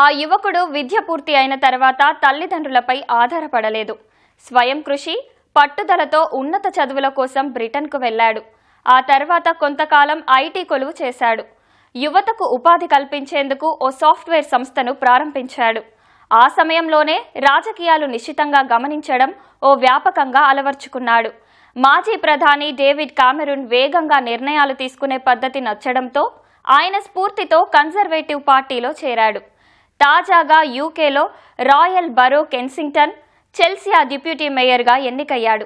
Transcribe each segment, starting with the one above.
ఆ యువకుడు విద్య పూర్తి అయిన తర్వాత తల్లిదండ్రులపై ఆధారపడలేదు. స్వయం కృషి, పట్టుదలతో ఉన్నత చదువుల కోసం బ్రిటన్కు వెళ్లాడు. ఆ తర్వాత కొంతకాలం ఐటీ కొలువు చేశాడు. యువతకు ఉపాధి కల్పించేందుకు ఓ సాఫ్ట్వేర్ సంస్థను ప్రారంభించాడు. ఆ సమయంలోనే రాజకీయాలు నిశితంగా గమనించడం, ఓ వ్యాపకంగా అలవర్చుకున్నాడు. మాజీ ప్రధాని డేవిడ్ కామెరూన్ వేగంగా నిర్ణయాలు తీసుకునే పద్ధతి నచ్చడంతో ఆయన స్ఫూర్తితో కన్జర్వేటివ్ పార్టీలో చేరాడు. తాజాగా యూకేలో రాయల్ బరో కెన్సింగ్టన్, చెల్సియా డిప్యూటీ మేయర్గా ఎన్నికయ్యాడు.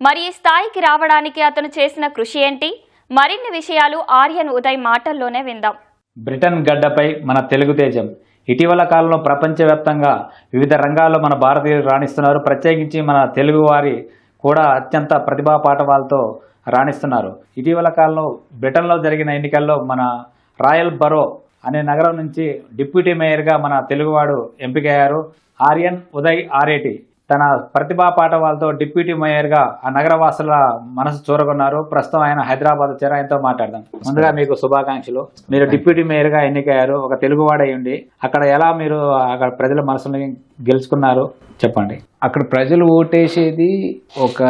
మరి ఈ స్థాయికి రావడానికి అతను చేసిన కృషి ఏంటి? మరిన్ని విషయాలు ఆర్యన్ ఉదయ్ మాటల్లోనే విందాం. బ్రిటన్ గడ్డపై మన తెలుగు తేజం. ఇటీవల కాలంలో ప్రపంచవ్యాప్తంగా వివిధ రంగాల్లో మన భారతీయులు రాణిస్తున్నారు. ప్రత్యేకించి మన తెలుగు వారి కూడా అత్యంత ప్రతిభా పాఠవాలతో రాణిస్తున్నారు. ఇటీవల కాలంలో బ్రిటన్లో జరిగిన ఎన్నికల్లో మన రాయల్ బరో అనే నగరం నుంచి డిప్యూటీ మేయర్గా మన తెలుగువాడు ఎంపికయ్యారు. ఆర్యన్ ఉదయ్ ఆర్ఏటి తన ప్రతిభా పాఠవాలతో డిప్యూటీ మేయర్గా ఆ నగరవాసుల మనసు చూరగొన్నారు. ప్రస్తుతం ఆయన హైదరాబాద్ వచ్చారు. ఆయనతో మాట్లాడదాం. ముందుగా మీకు శుభాకాంక్షలు. మీరు డిప్యూటీ మేయర్గా ఎన్నికయ్యారు. ఒక తెలుగువాడు అయ్యుండి అక్కడ ఎలా మీరు అక్కడ ప్రజల మనసుని గెలుచుకున్నారు చెప్పండి. అక్కడ ప్రజలు ఓటేసేది ఒక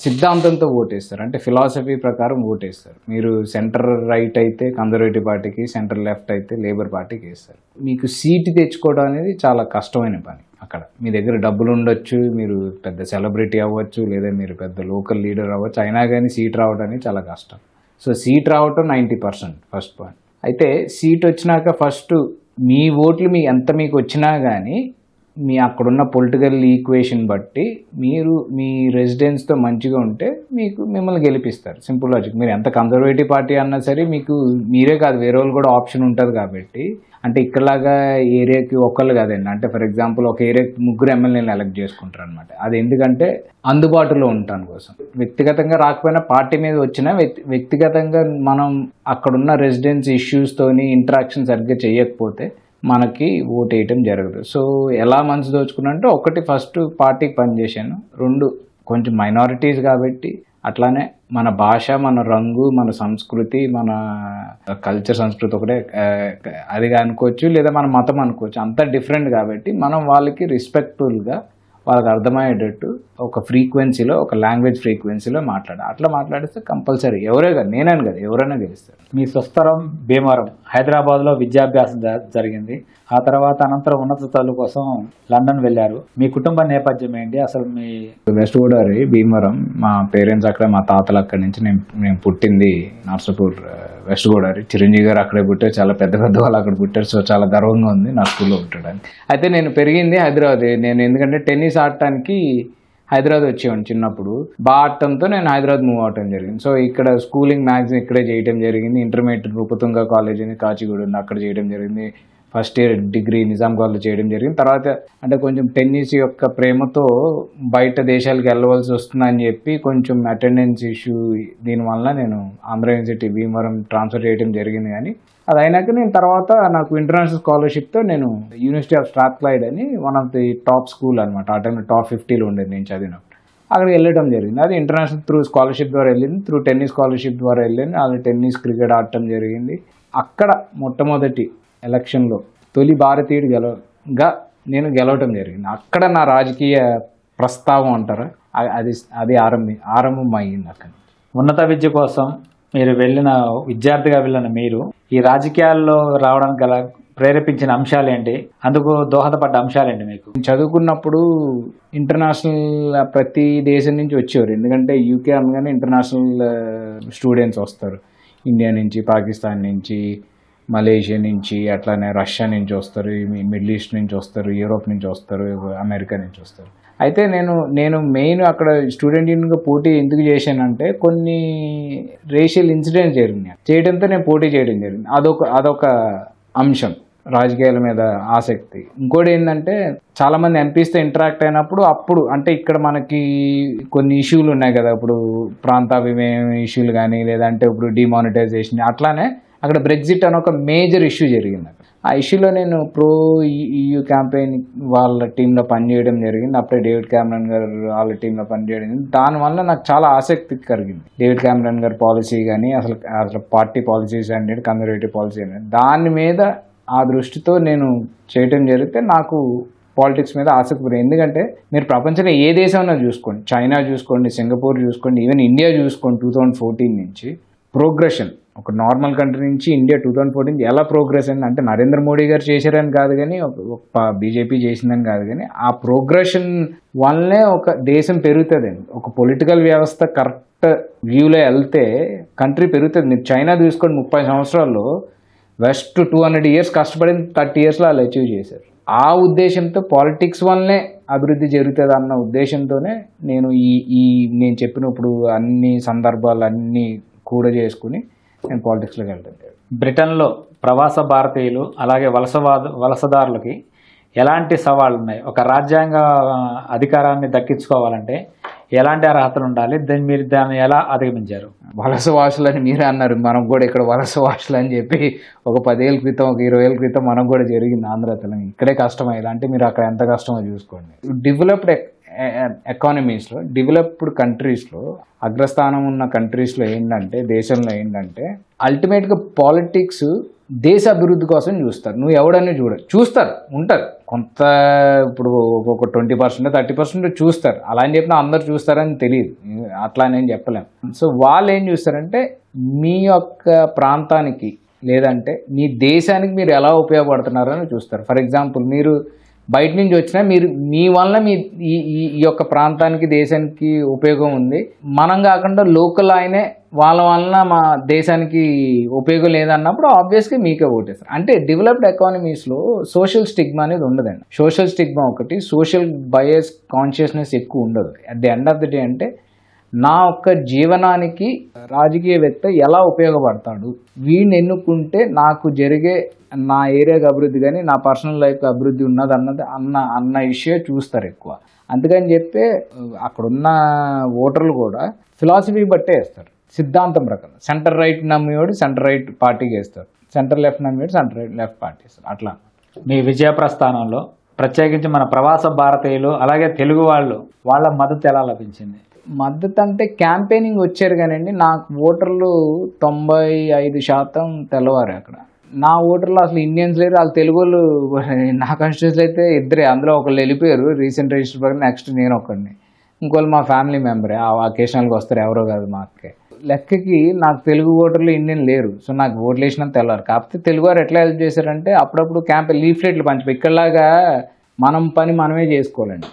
సిద్ధాంతంతో ఓటేస్తారు, అంటే ఫిలాసఫీ ప్రకారం ఓటేస్తారు. మీరు సెంటర్ రైట్ అయితే కన్జర్వేటివ్ పార్టీకి, సెంటర్ లెఫ్ట్ అయితే లేబర్ పార్టీకి వేస్తారు. మీకు సీటు తెచ్చుకోవడం అనేది చాలా కష్టమైన పని. అక్కడ మీ దగ్గర డబ్బులు ఉండొచ్చు, మీరు పెద్ద సెలబ్రిటీ అవ్వచ్చు, లేదా మీరు పెద్ద లోకల్ లీడర్ అవ్వచ్చు, అయినా కానీ సీట్ రావడం అనేది చాలా కష్టం. సో సీట్ రావటం 90% ఫస్ట్ పాయింట్. అయితే సీట్ వచ్చినాక ఫస్ట్ మీ ఓట్లు మీకు వచ్చినా కానీ మీ అక్కడున్న పొలిటికల్ ఈక్వేషన్ బట్టి మీరు మీ రెసిడెన్స్తో మంచిగా ఉంటే మిమ్మల్ని గెలిపిస్తారు. Simple logic. మీరు ఎంత కన్జర్వేటివ్ పార్టీ అన్నా సరే మీకు మీరే కాదు వేరే వాళ్ళు కూడా ఆప్షన్ ఉంటుంది. కాబట్టి అంటే ఇక్కడలాగా ఏరియాకి ఒక్కళ్ళు కాదండి. అంటే ఫర్ ఎగ్జాంపుల్ ఒక ఏరియాకి 3 ఎమ్మెల్యేలు ఎలక్ట్ చేసుకుంటారు అనమాట. అది ఎందుకంటే అందుబాటులో ఉండటం కోసం. వ్యక్తిగతంగా రాకపోయినా పార్టీ మీద వచ్చినా వ్యక్తిగతంగా మనం అక్కడున్న రెసిడెన్స్ ఇష్యూస్తోని ఇంటరాక్షన్ సరిగ్గా చేయకపోతే మనకి ఓటు వేయటం జరగదు. సో ఎలా మనసు దోచుకున్నా అంటే ఒకటి ఫస్ట్ పార్టీకి పనిచేశాను, 2 కొంచెం మైనారిటీస్ కాబట్టి అట్లానే మన భాష, మన రంగు, మన సంస్కృతి, మన కల్చర్ సంస్కృతి ఒకటే అది అనుకోవచ్చు, లేదా మన మతం అనుకోవచ్చు, అంతా డిఫరెంట్ కాబట్టి మనం వాళ్ళకి రెస్పెక్ట్ఫుల్గా వాళ్ళకి అర్థమయ్యేటట్టు ఒక ఫ్రీక్వెన్సీలో, ఒక లాంగ్వేజ్ ఫ్రీక్వెన్సీలో అట్లా మాట్లాడిస్తే కంపల్సరీ ఎవరే కాదు, నేనని కాదు, ఎవరైనా గెలుస్తారు. మీ స్వస్థలం భీమవరం, హైదరాబాద్లో విద్యాభ్యాసం జరిగింది. ఆ తర్వాత అనంతరం ఉన్నత చదువుల కోసం లండన్ వెళ్ళారు. మీ కుటుంబ నేపథ్యం ఏంటి? అసలు మీ వెస్ట్ గోదావరి భీమవరం, మా పేరెంట్స్ అక్కడ, మా తాతలు అక్కడి నుంచి. నేను పుట్టింది నర్సాపూర్, వెస్ట్ గోదావరి. చిరంజీవి గారు అక్కడే పుట్టారు, చాలా పెద్ద వాళ్ళు అక్కడ పుట్టారు. సో చాలా గర్వంగా ఉంది నా స్కూల్లో పుట్టడానికి. అయితే నేను పెరిగింది హైదరాబాద్. నేను ఎందుకంటే టెన్నిస్ ఆడటానికి హైదరాబాద్ వచ్చేవాడిని చిన్నప్పుడు. బాగా ఆడటంతో నేను హైదరాబాద్ మూవ్ అవటం జరిగింది. సో ఇక్కడ స్కూలింగ్ మ్యాక్సిమం ఇక్కడే చేయడం జరిగింది. ఇంటర్మీడియట్ రూపతుంగ కాలేజ్ అని కాచిగూడ ఉంది, అక్కడ చేయడం జరిగింది. ఫస్ట్ ఇయర్ డిగ్రీ నిజాం కాలేజ్లో చేయడం జరిగింది. తర్వాత అంటే కొంచెం టెన్నిస్ యొక్క ప్రేమతో బయట దేశాలకు వెళ్ళవలసి వస్తుందని చెప్పి కొంచెం అటెండెన్స్ ఇష్యూ, దీనివల్ల నేను ఆంధ్ర యూనివర్సిటీ భీమవరం ట్రాన్స్ఫర్ చేయడం జరిగింది. కానీ అది అయినాక నేను తర్వాత నాకు ఇంటర్నేషనల్ స్కాలర్షిప్తో నేను యూనివర్సిటీ ఆఫ్ స్ట్రాత్క్లైడ్ అని one of the top school అనమాట. ఆ టైంలో టాప్ 50లో ఉండేది నేను చదివినప్పుడు. అక్కడికి వెళ్ళడం జరిగింది. అది ఇంటర్నేషనల్ త్రూ స్కాలర్షిప్ ద్వారా వెళ్ళింది, త్రూ టెన్నిస్ స్కాలర్షిప్ ద్వారా వెళ్ళింది. అది టెన్నిస్, క్రికెట్ ఆడటం జరిగింది. అక్కడ మొట్టమొదటి ఎలక్షన్లో తొలి భారతీయుడిగా నేను గెలవటం జరిగింది. అక్కడ నా రాజకీయ ప్రస్తావం అంటారా, అది ఆరంభం అయ్యింది అక్కడ. ఉన్నత విద్య కోసం మీరు విద్యార్థిగా వెళ్ళిన మీరు ఈ రాజకీయాల్లో రావడానికి గల ప్రేరేపించిన అంశాలు ఏంటి? అందుకు దోహదపడ్డ అంశాలు ఏంటి? మీకు చదువుకున్నప్పుడు ఇంటర్నేషనల్ ప్రతి దేశం నుంచి వచ్చేవారు. ఎందుకంటే యూకే అనగానే ఇంటర్నేషనల్ స్టూడెంట్స్ వస్తారు. ఇండియా నుంచి, పాకిస్తాన్ నుంచి, మలేషియా నుంచి, అట్లానే రష్యా నుంచి వస్తారు, మిడిల్ ఈస్ట్ నుంచి వస్తారు, యూరోప్ నుంచి వస్తారు, అమెరికా నుంచి వస్తారు. అయితే నేను మెయిన్ అక్కడ స్టూడెంట్ యూనియన్గా పోటీ ఎందుకు చేశానంటే కొన్ని రేషియల్ ఇన్సిడెంట్స్ చేయడంతో నేను పోటీ చేయడం జరిగింది. అదొక అంశం, రాజకీయాల మీద ఆసక్తి. ఇంకోటి ఏంటంటే చాలామంది ఎంపీస్తో ఇంటరాక్ట్ అయినప్పుడు అప్పుడు అంటే ఇక్కడ మనకి కొన్ని ఇష్యూలు ఉన్నాయి కదా, ఇప్పుడు ప్రాంతాభిమేయం ఇష్యూలు కానీ, లేదంటే ఇప్పుడు డిమానిటైజేషన్, అట్లానే అక్కడ బ్రెగ్జిట్ అని ఒక మేజర్ ఇష్యూ జరిగింది. ఆ ఇష్యూలో నేను ప్రో EU క్యాంపెయిన్ వాళ్ళ టీంలో పనిచేయడం జరిగింది. అప్పుడే డేవిడ్ క్యామరన్ గారు వాళ్ళ టీంలో పనిచేయడం. దానివల్ల నాకు చాలా ఆసక్తి కలిగింది. డేవిడ్ క్యామరన్ గారి పాలసీ కానీ, అసలు పార్టీ పాలసీస్ అనేది, కన్జర్వేటివ్ పాలసీ అనేది, దాని మీద ఆ దృష్టితో నేను చేయటం జరిగితే నాకు పాలిటిక్స్ మీద ఆసక్తి పెరిగింది. ఎందుకంటే మీరు ప్రపంచంలో ఏ దేశమైనా చూసుకోండి, చైనా చూసుకోండి, సింగపూర్ చూసుకోండి, ఈవెన్ ఇండియా చూసుకోండి, 2014 నుంచి ప్రోగ్రెషన్, ఒక నార్మల్ కంట్రీ నుంచి ఇండియా 2014 ఎలా ప్రోగ్రెస్ అయింది అంటే నరేంద్ర మోడీ గారు చేశారని కాదు కానీ, ఒక బీజేపీ చేసిందని కాదు కానీ, ఆ ప్రోగ్రెషన్ వల్లనే ఒక దేశం పెరుగుతుందండి. ఒక పొలిటికల్ వ్యవస్థ కరెక్ట్ వ్యూలో వెళ్తే కంట్రీ పెరుగుతుంది. మీరు చైనా చూసుకోండి, 30 సంవత్సరాల్లో వెస్ట్ 200 years కష్టపడింది, 30 yearsలో వాళ్ళు అచీవ్ చేశారు. ఆ ఉద్దేశంతో పాలిటిక్స్ వల్లనే అభివృద్ధి జరుగుతుంది అన్న ఉద్దేశంతోనే నేను నేను చెప్పినప్పుడు అన్ని సందర్భాలు అన్నీ కూడా చేసుకుని నేను పాలిటిక్స్లోకి వెళ్తాను. బ్రిటన్లో ప్రవాస భారతీయులు అలాగే వలసదారులకి ఎలాంటి సవాళ్ళు ఉన్నాయి? ఒక రాజ్యాంగ అధికారాన్ని దక్కించుకోవాలంటే ఎలాంటి అర్హతలు ఉండాలి? మీరు దాన్ని ఎలా అధిగమించారు? వలస వాసులు అని మీరే అన్నారు, మనం కూడా ఇక్కడ వలస వాసులు అని చెప్పి ఒక 10 ఏళ్ళ క్రితం, ఒక 20 ఏళ్ళ క్రితం మనం కూడా జరిగింది ఆంధ్ర తెలంగాణ. ఇక్కడే కష్టమైంది అంటే మీరు అక్కడ ఎంత కష్టమో చూసుకోండి. డెవలప్డ్ ఎకానమీస్లో, డెవలప్డ్ కంట్రీస్లో, అగ్రస్థానం ఉన్న కంట్రీస్లో ఏంటంటే, దేశంలో ఏంటంటే అల్టిమేట్గా పాలిటిక్స్ దేశ అభివృద్ధి కోసం చూస్తారు. నువ్వు ఎవడని చూస్తారు, ఉంటారు కొంత, ఇప్పుడు ఒక 20% 30% చూస్తారు. అలా అని చెప్పినా అందరు చూస్తారని తెలియదు, అట్లా నేను చెప్పలేము. సో వాళ్ళు ఏం చూస్తారంటే మీ యొక్క ప్రాంతానికి లేదంటే మీ దేశానికి మీరు ఎలా ఉపయోగపడుతున్నారని చూస్తారు. ఫర్ ఎగ్జాంపుల్, మీరు బయట నుంచి వచ్చినా మీరు మీ వల్ల ఈ యొక్క ప్రాంతానికి దేశానికి ఉపయోగం ఉంది, మనం కాకుండా లోకల్ ఆయనే వాళ్ళ వలన మా దేశానికి ఉపయోగం లేదన్నప్పుడు ఆబ్వియస్గా మీకే ఓటేస్తారు. అంటే డెవలప్డ్ ఎకానమీస్లో సోషల్ స్టిగ్మా అనేది ఉండదండి. సోషల్ స్టిగ్మా ఒకటి, సోషల్ బయస్ కాన్షియస్నెస్ ఎక్కువ ఉండదు. At the end of the day అంటే నా ఒక్క జీవనానికి రాజకీయవేత్త ఎలా ఉపయోగపడతాడు, వీడిని ఎన్నుకుంటే నాకు జరిగే నా ఏరియాకి అభివృద్ధి కానీ నా పర్సనల్ లైఫ్ అభివృద్ధి ఉన్నది అన్న ఇష్యూ చూస్తారు ఎక్కువ. అందుకని చెప్పి అక్కడున్న ఓటర్లు కూడా ఫిలాసఫీ బట్టే వేస్తారు, సిద్ధాంతం ప్రకారం. సెంటర్ రైట్ నమ్మేవాడు సెంటర్ రైట్ పార్టీకి వేస్తారు, సెంటర్ లెఫ్ట్ నమ్మేవాడు సెంటర్ లెఫ్ట్ పార్టీ వేస్తారు. అట్లా మీ విజయ ప్రస్థానంలో ప్రత్యేకించి మన ప్రవాస భారతీయులు అలాగే తెలుగు వాళ్ళ మద్దతు ఎలా లభించింది? మద్దతు అంటే క్యాంపెయినింగ్ వచ్చారు కానండి, నాకు ఓటర్లు 95% తెల్లవారు. అక్కడ నా ఓటర్లు అసలు ఇండియన్స్ లేరు, వాళ్ళు తెలుగు వాళ్ళు. నా కాన్స్టిట్యూన్సీ అయితే ఇద్దరే, అందులో ఒకళ్ళు వెళ్ళిపోయారు రీసెంట్ రిజిస్టర్ ప్రకారం, నెక్స్ట్ నేను ఒకడిని, ఇంకోళ్ళు మా ఫ్యామిలీ మెంబరే, ఆ అకేషనల్గా వస్తారు, ఎవరో కాదు మా అక్కే. లెక్కకి నాకు తెలుగు ఓటర్లు ఇండియన్ లేరు, సో నాకు ఓట్లు వేసినంత తెల్లవారు. కాకపోతే తెలుగువారు ఎట్లా హెల్ప్ చేశారంటే అప్పుడప్పుడు క్యాంప్ లీఫ్లెట్లు పంచిపోయి, ఇక్కడలాగా మనం పని మనమే చేసుకోవాలండి.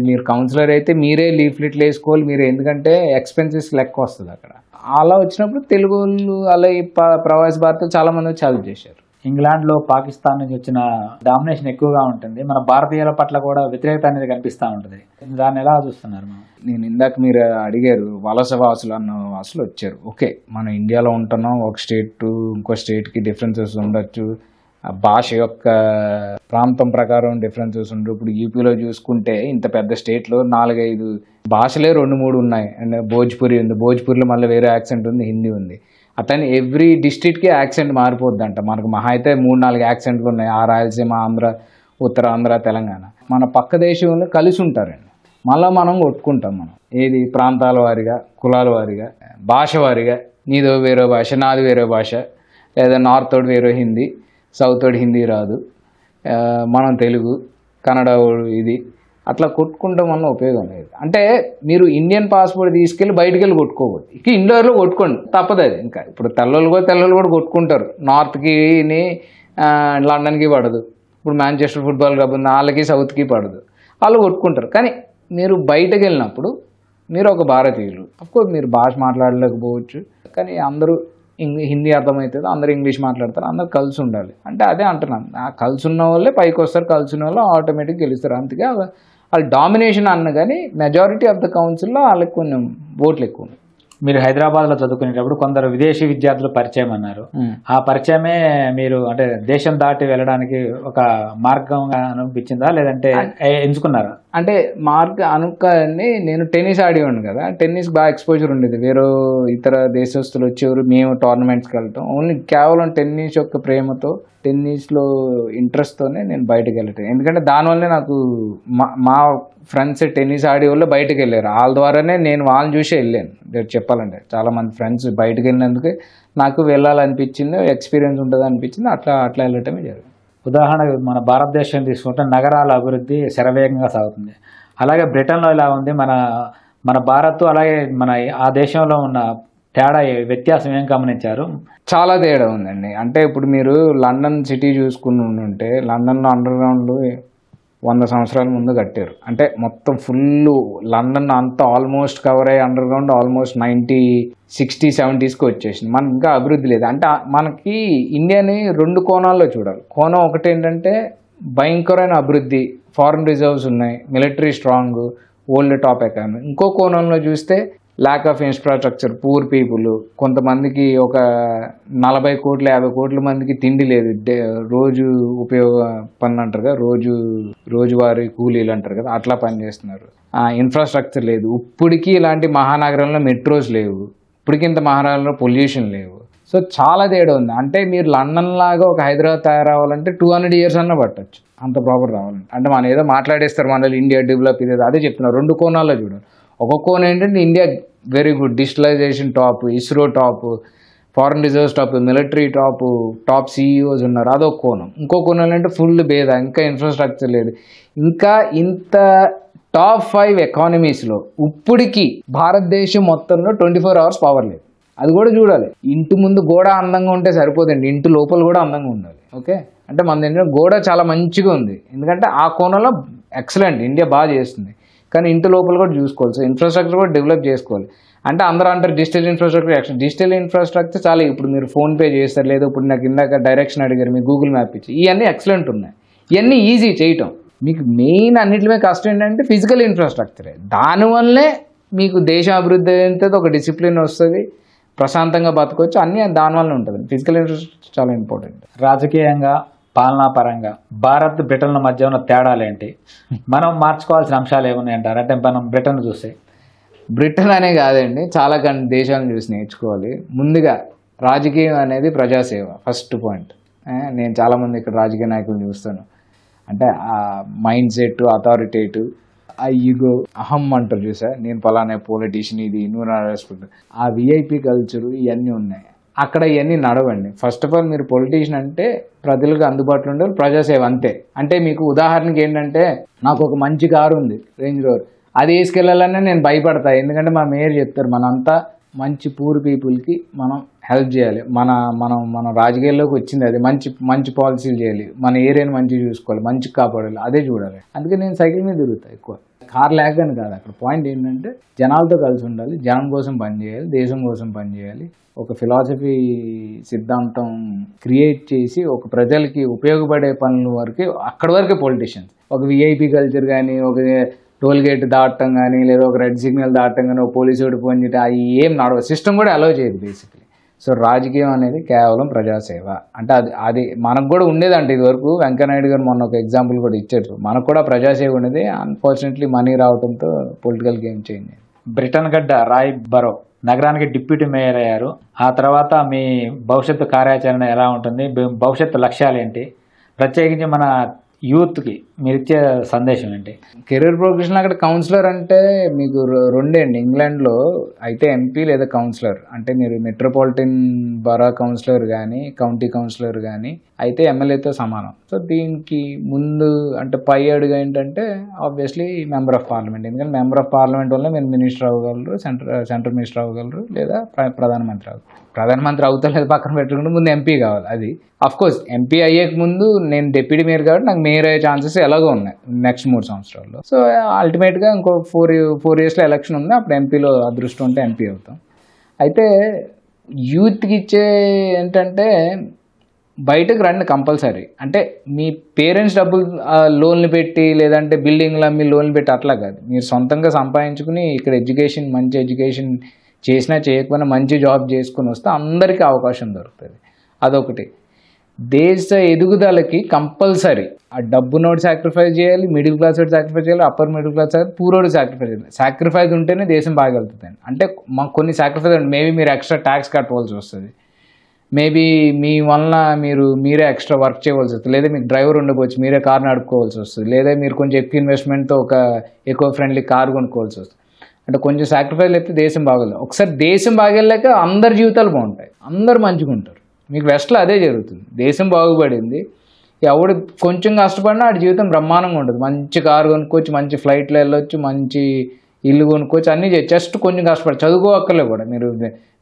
మీరు కౌన్సిలర్ అయితే మీరే లీఫ్లెట్లు వేసుకోవాలి, మీరు ఎందుకంటే ఎక్స్పెన్సెస్ లెక్క వస్తుంది అక్కడ. అలా వచ్చినప్పుడు తెలుగు వాళ్ళు అలా ప్రవాస భారతీయులు చాలా మంది వచ్చి హెల్ప్ చేశారు. ఇంగ్లాండ్లో పాకిస్తాన్ నుంచి వచ్చిన డామినేషన్ ఎక్కువగా ఉంటుంది, మన భారతీయుల పట్ల కూడా వ్యతిరేకత అనేది కనిపిస్తూ ఉంటుంది. దాన్ని ఎలా చూస్తున్నారు? నేను ఇందాక మీరు అడిగారు వలస వాసులు అన్న వాసులు వచ్చారు. ఓకే, మనం ఇండియాలో ఉంటున్నాం, ఒక స్టేట్ టు ఇంకో స్టేట్కి డిఫరెన్సెస్ ఉండొచ్చు, భాష యొక్క ప్రాంతం ప్రకారం డిఫరెన్సెస్ ఉండవు. ఇప్పుడు యూపీలో చూసుకుంటే ఇంత పెద్ద స్టేట్లో 4-5 భాషలే 2-3 ఉన్నాయి. అండ్ భోజ్పురి ఉంది, భోజ్పూరిలో మళ్ళీ వేరే యాక్సెంట్ ఉంది, హిందీ ఉంది. అట్లనే ఎవ్రీ డిస్ట్రిక్ట్కి యాక్సెంట్ మారిపోద్ది అంట. మనకు మహా అయితే 3-4 యాక్సెంట్లు ఉన్నాయి, ఆ రాయలసీమ, ఆంధ్ర, ఉత్తరాంధ్ర, తెలంగాణ. మన పక్క దేశంలో కలిసి ఉంటారండి, మళ్ళీ మనం కొట్టుకుంటాం. మనం ఏది ప్రాంతాల వారిగా, కులాల వారిగా, భాష వారిగా, నీదో వేరే భాష, నాది వేరే భాష, లేదా నార్త్ తోడు వేరే హిందీ, సౌత్ తోడు హిందీ రాదు, మనం తెలుగు, కన్నడ ఇది, అట్లా కొట్టుకుంటాం వల్ల ఉపయోగం లేదు. అంటే మీరు ఇండియన్ పాస్పోర్ట్ తీసుకెళ్ళి బయటికి వెళ్ళి కొట్టుకోకూడదు, ఇక ఇండోర్లో కొట్టుకోండి, తప్పదు అది. ఇంకా ఇప్పుడు తెల్లలు కూడా కొట్టుకుంటారు, నార్త్కి లండన్కి పడదు, ఇప్పుడు మాంచెస్టర్ ఫుట్బాల్ క్లబ్ ఉంది వాళ్ళకి సౌత్కి పడదు, వాళ్ళు కొట్టుకుంటారు. కానీ మీరు బయటకు వెళ్ళినప్పుడు మీరు ఒక భారతీయులు, అఫ్కోర్స్ మీరు భాష మాట్లాడలేకపోవచ్చు, కానీ అందరూ హిందీ అర్థమవుతుంది, అందరూ ఇంగ్లీష్ మాట్లాడతారు, అందరూ కలిసి ఉండాలి. అంటే అదే అంటున్నాను, ఆ కలిసి ఉన్న వాళ్ళే పైకి వస్తారు, కలిసి ఉన్న వాళ్ళు ఆటోమేటిక్గా గెలుస్తారు. అందుకే వాళ్ళు డామినేషన్ అన్న కానీ మెజారిటీ ఆఫ్ ద కౌన్సిల్లో వాళ్ళకి కొంచెం ఓట్లు ఎక్కువ ఉన్నాయి. మీరు హైదరాబాద్లో చదువుకునేటప్పుడు కొందరు విదేశీ విద్యార్థులు పరిచయం అన్నారు. ఆ పరిచయమే మీరు అంటే దేశం దాటి వెళ్ళడానికి ఒక మార్గంగా అనిపించిందా, లేదంటే ఎంచుకున్నారా? అంటే అనుకని నేను టెన్నిస్ ఆడేవాడిని కదా, టెన్నిస్ బాగా ఎక్స్పోజర్ ఉండేది. వేరే ఇతర దేశస్తులు వచ్చేవారు, మేము టోర్నమెంట్స్కి వెళ్తాం. ఓన్లీ కేవలం టెన్నిస్ యొక్క ప్రేమతో, టెన్నిస్లో ఇంట్రెస్ట్తోనే నేను బయటకు వెళ్ళటం. ఎందుకంటే దానివల్లే నాకు మా ఫ్రెండ్స్ టెన్నిస్ ఆడే వాళ్ళు బయటకు వెళ్ళారు, వాళ్ళ ద్వారానే నేను వాళ్ళని చూసే వెళ్ళాను. చెప్పాలంటే చాలామంది ఫ్రెండ్స్ బయటకు వెళ్ళినందుకే నాకు వెళ్ళాలనిపించింది, ఎక్స్పీరియన్స్ ఉంటుంది అనిపించింది, అట్లా వెళ్ళటమే జరిగింది. ఉదాహరణకు మన భారతదేశం తీసుకుంటే నగరాల అభివృద్ధి శరవేగంగా సాగుతుంది. అలాగే బ్రిటన్లో ఇలా ఉంది. మన భారత్ అలాగే మన ఆ దేశంలో ఉన్న తేడా వ్యత్యాసం ఏం గమనించారు? చాలా తేడా ఉందండి. అంటే ఇప్పుడు మీరు లండన్ సిటీ చూసుకుని ఉంటే లండన్లో అండర్ గ్రౌండ్ 100 సంవత్సరాల ముందు కట్టారు. అంటే మొత్తం ఫుల్ లండన్ అంతా ఆల్మోస్ట్ కవర్ అయ్యి అండర్ గ్రౌండ్ ఆల్మోస్ట్ 60s 70sకి వచ్చేసింది. మనకి ఇంకా అభివృద్ధి లేదు. అంటే మనకి ఇండియాని 2 కోణాల్లో చూడాలి. కోణం ఒకటి ఏంటంటే భయంకరమైన అభివృద్ధి, ఫారెన్ రిజర్వ్స్ ఉన్నాయి, military strong, old top economy. ఇంకో కోణంలో చూస్తే lack of infrastructure, poor people, కొంతమందికి ఒక 40 కోట్ల 50 కోట్ల మందికి తిండి లేదు, రోజు ఉపయోగ పని అంటారు కదా, రోజువారీ కూలీలు అంటారు కదా, అట్లా పనిచేస్తున్నారు. ఇన్ఫ్రాస్ట్రక్చర్ లేదు. ఇప్పటికీ ఇలాంటి మహానగరంలో మెట్రోస్ లేవు, ఇప్పటికి ఇంత మహానగరంలో పొల్యూషన్ లేవు. సో చాలా తేడా ఉంది. అంటే మీరు లండన్ లాగా ఒక హైదరాబాద్ తయారవ్వాలంటే 200 years అన్న పట్టచ్చు, అంత ప్రాపర్ రావాలంటే. అంటే మనం ఏదో మాట్లాడేస్తారు మనల్ని ఇండియా డెవలప్ ఇదే, అదే చెప్తున్నారు. 2 కోణాల్లో చూడాలి. ఒక కోణం ఏంటంటే India very good, digitalisation top, ISRO top, foreign reserves top, military top CEOs ఉన్నారు, అదొక కోణం. ఇంకో కోణం ఏంటంటే ఫుల్ భేద, ఇంకా ఇన్ఫ్రాస్ట్రక్చర్ లేదు. ఇంకా ఇంత టాప్ 5 ఎకానమీస్లో ఇప్పటికీ భారతదేశం మొత్తంలో 24 hours పవర్ లేదు. అది కూడా చూడాలి. ఇంటి ముందు గోడ అందంగా ఉంటే సరిపోదండి, ఇంటి లోపల కూడా అందంగా ఉండాలి. ఓకే, అంటే మన ఏంటంటే గోడ చాలా మంచిగా ఉంది, ఎందుకంటే ఆ కోణంలో ఎక్సలెంట్, ఇండియా బాగా చేస్తుంది. కానీ ఇంటి లోపల కూడా చూసుకోవాలి. సో ఇన్ఫ్రాస్ట్రక్చర్ కూడా డెవలప్ చేసుకోవాలి. అంటే అందరూ అంటారు digital infrastructure action. Digital infrastructure చాలా, ఇప్పుడు మీరు ఫోన్పే చేస్తారు, లేదా ఇప్పుడు నాకు ఇందాక డైరెక్షన్ అడిగారు, మీ గూగుల్ మ్యాప్ ఇచ్చి, ఇవన్నీ ఎక్సలెంట్ ఉన్నాయి. ఇవన్నీ ఈజీ చేయటం. మీకు మెయిన్ అన్నింటిలో కష్టం ఏంటంటే ఫిజికల్ ఇన్ఫ్రాస్ట్రక్చరే. దానివల్లే మీకు దేశం అభివృద్ధి అవుతుంది, ఒక డిసిప్లిన్ వస్తుంది, ప్రశాంతంగా బతకొచ్చు, అన్నీ దానివల్ల ఉంటుంది. ఫిజికల్ ఇన్ఫ్రాస్ట్రక్చర్ చాలా ఇంపార్టెంట్. రాజకీయంగా, పాలనాపరంగా భారత్ బ్రిటన్ల మధ్య ఉన్న తేడాలు ఏంటి? మనం మార్చుకోవాల్సిన అంశాలు ఏమున్నాయంటారు? అంటే మనం బ్రిటన్ చూస్తే, బ్రిటన్ అనే కాదండి, చాలా దేశాలను చూసి నేర్చుకోవాలి. ముందుగా రాజకీయం అనేది ప్రజాసేవ, ఫస్ట్ పాయింట్. నేను చాలామంది ఇక్కడ రాజకీయ నాయకులు చూస్తాను, అంటే ఆ మైండ్ సెట్, అథారిటేటివ్, ఆ ఈగో, అహం అంటారు చూసా, నేను పలానా పొలిటీషియన్, ఇది నువ్వు నా రెస్పెక్ట్, ఆ VIP కల్చరు, ఇవన్నీ ఉన్నాయి. అక్కడ ఇవన్నీ నడవండి. ఫస్ట్ ఆఫ్ ఆల్ మీరు పొలిటీషియన్ అంటే ప్రజలకు అందుబాటులో ఉండాలి, ప్రజాసేవ అంతే. అంటే మీకు ఉదాహరణకి ఏంటంటే, నాకు ఒక మంచి కారు ఉంది, రేంజ్ రోవర్, అది వేసుకెళ్ళాలనే నేను భయపడతా. ఎందుకంటే మా మేయర్ చెప్తారు మనంతా మంచి పూర్ పీపుల్కి మనం హెల్ప్ చేయాలి, మన రాజకీయాల్లోకి వచ్చింది అది, మంచి పాలసీలు చేయాలి, మన ఏరియాని మంచిగా చూసుకోవాలి, మంచిగా కాపాడాలి, అదే చూడాలి. అందుకే నేను సైకిల్ మీద తిరుగుతాను ఎక్కువ, కార్ లేకని కాదు. అక్కడ పాయింట్ ఏంటంటే జనాలతో కలిసి ఉండాలి, జనం కోసం పనిచేయాలి, దేశం కోసం పనిచేయాలి. ఒక ఫిలాసఫీ సిద్ధాంతం క్రియేట్ చేసి ఒక ప్రజలకి ఉపయోగపడే పనుల వరకు, అక్కడి వరకే పొలిటీషియన్స్. ఒక VIP కల్చర్ కానీ, ఒక టోల్ గేట్ దాటం కానీ, లేదా ఒక రెడ్ సిగ్నల్ దాటం కానీ, ఒక పోలీసు ఓడి ఫోన్ చేయడం, అవి ఏం నడవ, సిస్టమ్ కూడా అలౌ చేయదు బేసిక్లీ. సో రాజకీయం అనేది కేవలం ప్రజాసేవ. అంటే అది మనకు కూడా ఉండేదంటే ఇదివరకు. వెంకయ్యనాయుడు గారు మొన్న ఒక ఎగ్జాంపుల్ కూడా ఇచ్చారు, మనకు కూడా ప్రజాసేవ ఉండేది. అన్ఫార్చునేట్లీ మనీ రావడంతో పొలిటికల్ గేమ్ చేంజ్ అయింది. బ్రిటన్ గడ్డ రాయ్ బరో నగరానికి డిప్యూటీ మేయర్ అయ్యారు. ఆ తర్వాత మీ భవిష్యత్తు కార్యాచరణ ఎలా ఉంటుంది? భవిష్యత్తు లక్ష్యాలు ఏంటి? ప్రత్యేకించి మన యూత్కి మీరు ఇచ్చే సందేశం ఏంటి? కెరీర్ ప్రోగ్రెషన్ అక్కడ కౌన్సిలర్ అంటే మీకు రెండే అండి. ఇంగ్లాండ్లో అయితే MP లేదా కౌన్సిలర్, అంటే మీరు మెట్రోపాలిటన్ బరా కౌన్సిలర్ కానీ, కౌంటీ కౌన్సిలర్ కానీ అయితే MLAతో సమానం. సో దీనికి ముందు అంటే పై అడుగు ఏంటంటే ఆబ్వియస్లీ మెంబర్ ఆఫ్ పార్లమెంట్. ఎందుకంటే మెంబర్ ఆఫ్ పార్లమెంట్ వల్ల మీరు మినిస్టర్ అవ్వగలరు, సెంట్రల్ మినిస్టర్ అవ్వగలరు, లేదా ప్రధానమంత్రి అవుతారు పక్కన పెట్టుకుంటే ముందు MP కావాలి. అది అఫ్కోర్స్ MP అయ్యేక ముందు నేను డిప్యూటీ మేయర్ కాబట్టి నాకు మేయర్ అయ్యే ఛాన్సెస్ ఎలాగో ఉన్నాయి నెక్స్ట్ 3 సంవత్సరాల్లో. సో అల్టిమేట్గా ఇంకో 4 yearsలో ఎలక్షన్ ఉంది, అప్పుడు MPలో అదృష్టం ఉంటే MP అవుతాం. అయితే యూత్కి ఇచ్చే ఏంటంటే బయటకు రండి కంపల్సరీ. అంటే మీ పేరెంట్స్ డబ్బులు లోన్లు పెట్టి, లేదంటే బిల్డింగ్లు అమ్మి లోన్లు పెట్టి అట్లా కాదు, మీరు సొంతంగా సంపాదించుకుని ఇక్కడ మంచి ఎడ్యుకేషన్ చేసినా చేయకపోయినా మంచి జాబ్ చేసుకుని వస్తే అందరికీ అవకాశం దొరుకుతుంది. అదొకటి. దేశ ఎదుగుదలకి కంపల్సరీ ఆ డబ్బు నోటి సాక్రిఫైస్ చేయాలి, మిడిల్ క్లాస్ వాడు సాక్రిఫైస్ చేయాలి, అప్పర్ మిడిల్ క్లాస్ పూరోడు సాక్రిఫైస్ చేయాలి. సాక్రిఫైస్ ఉంటేనే దేశం బాగలుగుతుంది. అంటే మాకు కొన్ని సాక్రిఫైస్ అంటే మేబీ మీరు ఎక్స్ట్రా ట్యాక్స్ కట్టవలసి వస్తుంది, మేబీ మీ వలన మీరే ఎక్స్ట్రా వర్క్ చేయవలసి వస్తుంది, లేదా మీకు డ్రైవర్ ఉండకపోవచ్చు, మీరే కార్ నడుపుకోవాల్సి వస్తుంది, లేదా మీరు కొంచెం ఎక్కువ ఇన్వెస్ట్మెంట్తో ఒక ఎకో ఫ్రెండ్లీ కార్ కొనుక్కోవాల్సి వస్తుంది. అంటే కొంచెం సాక్రిఫైస్ అయితే దేశం బాగోలేదు. ఒకసారి దేశం బాగలేక అందరి జీవితాలు బాగుంటాయి, అందరు మంచిగా ఉంటారు. మీకు వెస్ట్లో అదే జరుగుతుంది. దేశం బాగుపడింది, ఎవడు కొంచెం కష్టపడినా ఆడి జీవితం బ్రహ్మాండంగా ఉంటుంది. మంచి కారు కొనుక్కోవచ్చు, మంచి ఫ్లైట్లో వెళ్ళొచ్చు, మంచి ఇల్లు కొనుక్కోవచ్చు, అన్నీ చేయొచ్చు. జస్ట్ కొంచెం కష్టపడి చదువుకోక్కర్లే కూడా.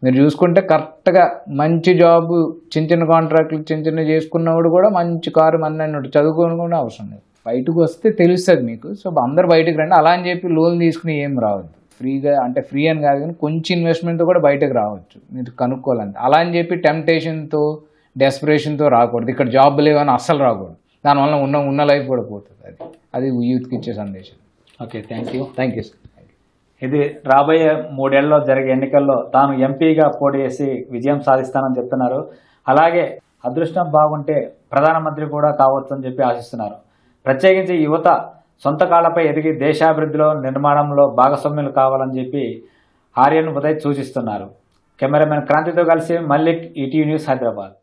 మీరు చూసుకుంటే కరెక్ట్గా మంచి జాబ్, చిన్న చిన్న కాంట్రాక్ట్లు చిన్న చిన్న చేసుకున్నవాడు కూడా మంచి కారు అన్నట్టు చదువుకోని కూడా అవసరం లేదు. బయటకు వస్తే తెలుస్తుంది మీకు. సో అందరు బయటకు రండి. అలా అని చెప్పి లోన్ తీసుకుని ఏం రావద్దు. ఫ్రీగా అంటే ఫ్రీ అని కాదు కానీ కొంచెం ఇన్వెస్ట్మెంట్తో కూడా బయటకు రావచ్చు మీరు కనుక్కోవాలంటే. అలా అని చెప్పి టెంప్టేషన్తో డెస్పిరేషన్తో రాకూడదు. ఇక్కడ జాబ్ లేవని అస్సలు రాకూడదు. దానివల్ల ఉన్న లైఫ్ కూడా పోతుంది. అది యూత్కి ఇచ్చే సందేశం. Okay, thank you. Thank you sir. ఇది రాబోయే 3 ఏళ్లలో జరిగే ఎన్నికల్లో తాను ఎంపీగా పోటీ చేసి విజయం సాధిస్తానని చెప్తున్నారు. అలాగే అదృష్టం బాగుంటే ప్రధానమంత్రి కూడా కావచ్చు అని చెప్పి ఆశిస్తున్నారు. ప్రత్యేకించి యువత సొంత కాళ్ళపై ఎదిగి దేశాభివృద్ధిలో నిర్మాణంలో భాగస్వామ్యులు కావాలని చెప్పి ఆర్యన్ ఉదయ్ సూచిస్తున్నారు. కెమెరామెన్ క్రాంతితో కలిసి మల్లిక్, ఈటీవీ న్యూస్, హైదరాబాద్.